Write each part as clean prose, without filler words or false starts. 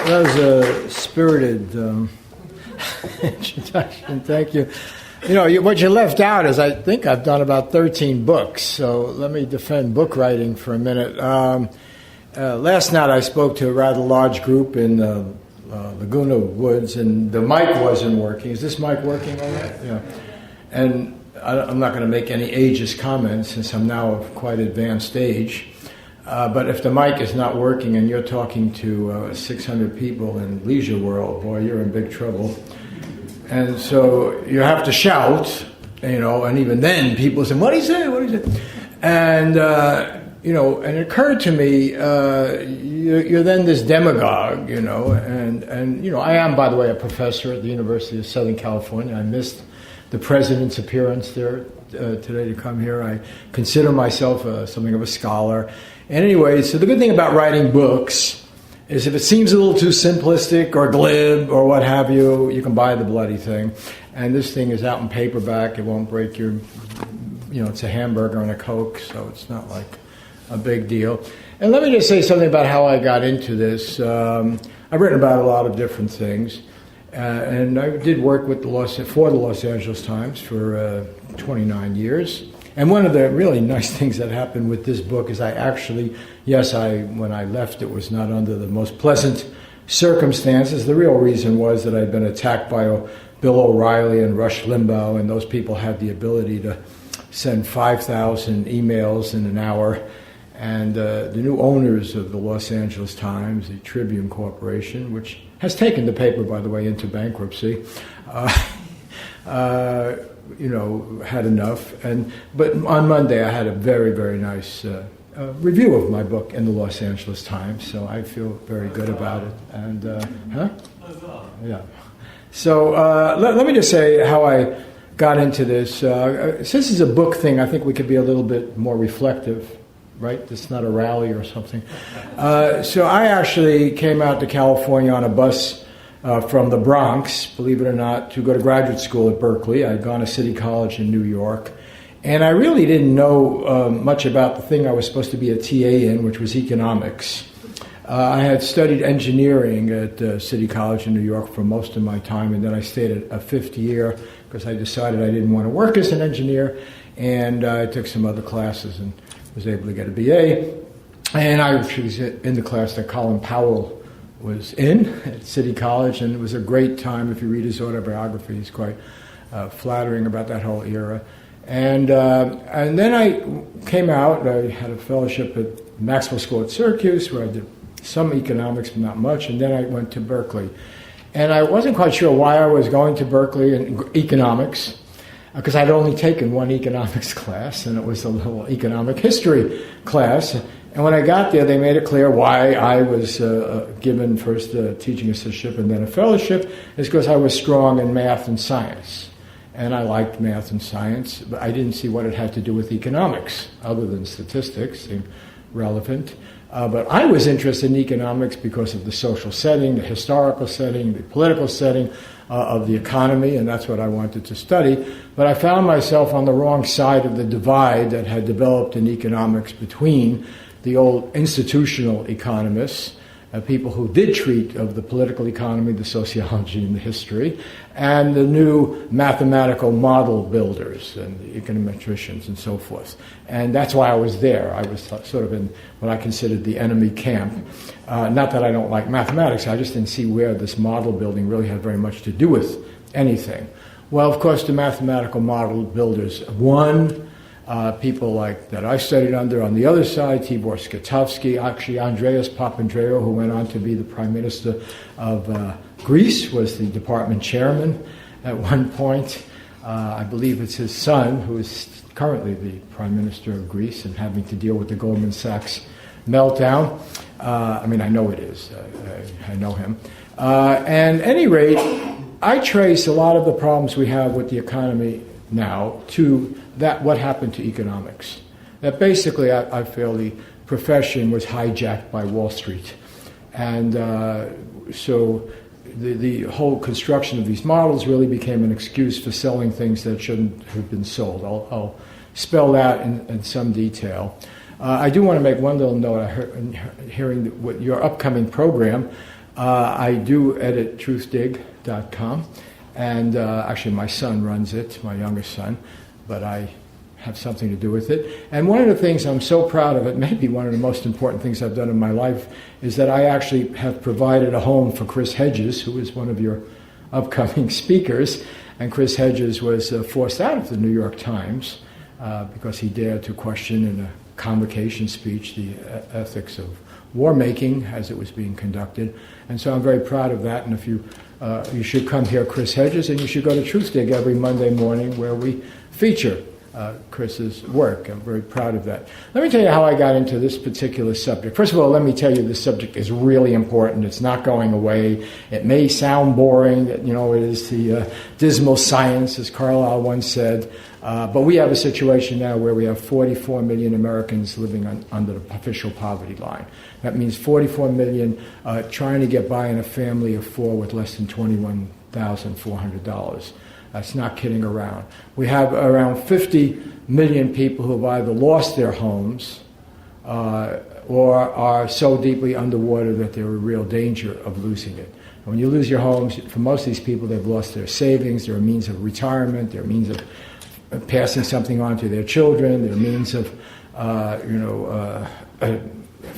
that was a spirited introduction. Thank you. You know, what you left out is I think I've done about 13 books, so let me defend book writing for a minute. Last night I spoke to a rather large group in Laguna Woods, and the mic wasn't working. Is this mic working all right? Yeah. And I'm not going to make any ageist comments since I'm now of quite advanced age. But if the mic is not working and you're talking to 600 people in Leisure World, boy, you're in big trouble. And so you have to shout, you know, and even then people say, what do you say, what do you say? And, you know, and it occurred to me, you're then this demagogue, you know, and, you know, I am, by the way, a professor at the University of Southern California. I missed the president's appearance there today to come here. I consider myself something of a scholar. And anyway, so the good thing about writing books is if it seems a little too simplistic or glib or what have you, you can buy the bloody thing. And this thing is out in paperback. It won't break your, you know, it's a hamburger and a Coke, so it's not like a big deal. And let me just say something about how I got into this. I've written about a lot of different things. And I did work with for the Los Angeles Times for 29 years. And one of the really nice things that happened with this book is I actually, when I left, it was not under the most pleasant circumstances. The real reason was that I'd been attacked by Bill O'Reilly and Rush Limbaugh, and those people had the ability to send 5,000 emails in an hour. And the new owners of the Los Angeles Times, the Tribune Corporation, which has taken the paper, by the way, into bankruptcy, you know, had enough. But on Monday, I had a very, very nice review of my book in the Los Angeles Times, so I feel very good about it. And yeah. So let me just say how I got into this. Since this is a book thing, I think we could be a little bit more reflective. Right? It's not a rally or something. So I actually came out to California on a bus from the Bronx, believe it or not, to go to graduate school at Berkeley. I'd gone to City College in New York. And I really didn't know much about the thing I was supposed to be a TA in, which was economics. I had studied engineering at City College in New York for most of my time, and then I stayed at a fifth year because I decided I didn't want to work as an engineer, and I took some other classes and was able to get a BA, and I was in the class that Colin Powell was in at City College, and it was a great time. If you read his autobiography, he's quite flattering about that whole era. And then I came out. I had a fellowship at Maxwell School at Syracuse, where I did some economics, but not much, and then I went to Berkeley. And I wasn't quite sure why I was going to Berkeley in economics, because I'd only taken one economics class, and it was a little economic history class. And when I got there, they made it clear why I was given first a teaching assistantship and then a fellowship, is because I was strong in math and science. And I liked math and science, but I didn't see what it had to do with economics, other than statistics seemed relevant. But I was interested in economics because of the social setting, the historical setting, the political setting of the economy, and that's what I wanted to study. But I found myself on the wrong side of the divide that had developed in economics between the old institutional economists, people who did treat of the political economy, the sociology, and the history, and the new mathematical model builders and the econometricians and so forth. And that's why I was there. I was sort of in what I considered the enemy camp. Not that I don't like mathematics, I just didn't see where this model building really had very much to do with anything. Well, of course, the mathematical model builders won. People like that I studied under on the other side, Tibor Skatovsky, actually Andreas Papandreou, who went on to be the Prime Minister of Greece, was the department chairman at one point. I believe it's his son, who is currently the Prime Minister of Greece and having to deal with the Goldman Sachs meltdown. I mean, I know it is. I know him. And at any rate, I trace a lot of the problems we have with the economy now to that what happened to economics. That basically, I feel the profession was hijacked by Wall Street. And so the whole construction of these models really became an excuse for selling things that shouldn't have been sold. I'll spell that in some detail. I do want to make one little note. Hearing your upcoming program, I do edit Truthdig.com, and actually my son runs it, my youngest son, but I have something to do with it. And one of the things I'm so proud of, it may be one of the most important things I've done in my life, is that I actually have provided a home for Chris Hedges, who is one of your upcoming speakers. And Chris Hedges was forced out of the New York Times because he dared to question in a convocation speech the ethics of war making as it was being conducted. And so I'm very proud of that. And if you should come hear Chris Hedges, and you should go to Truthdig every Monday morning where we feature Chris's work. I'm very proud of that. Let me tell you how I got into this particular subject. First of all, let me tell you this subject is really important. It's not going away. It may sound boring, it is the dismal science, as Carlyle once said, but we have a situation now where we have 44 million Americans living under the official poverty line. That means 44 million trying to get by in a family of four with less than $21,400. That's not kidding around. We have around 50 million people who have either lost their homes or are so deeply underwater that they're in real danger of losing it. And when you lose your homes, for most of these people, they've lost their savings, their means of retirement, their means of passing something on to their children, their means of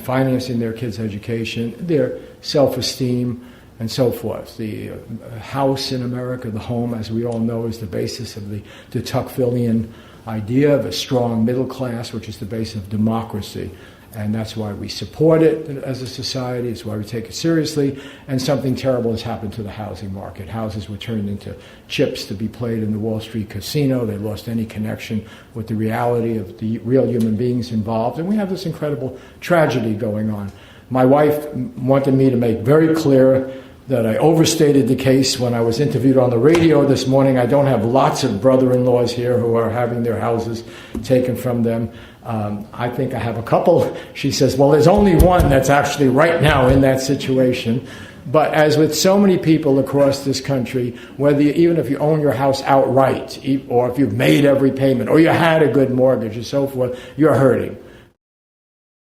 financing their kids' education, their self-esteem, and so forth. The house in America, the home, as we all know, is the basis of the Tocquevillian idea of a strong middle class, which is the base of democracy. And that's why we support it as a society. It's why we take it seriously. And something terrible has happened to the housing market. Houses were turned into chips to be played in the Wall Street casino. They lost any connection with the reality of the real human beings involved. And we have this incredible tragedy going on. My wife wanted me to make very clear that I overstated the case when I was interviewed on the radio this morning. I don't have lots of brother-in-laws here who are having their houses taken from them. I think I have a couple. She says, well, there's only one that's actually right now in that situation. But as with so many people across this country, even if you own your house outright, or if you've made every payment, or you had a good mortgage and so forth, you're hurting.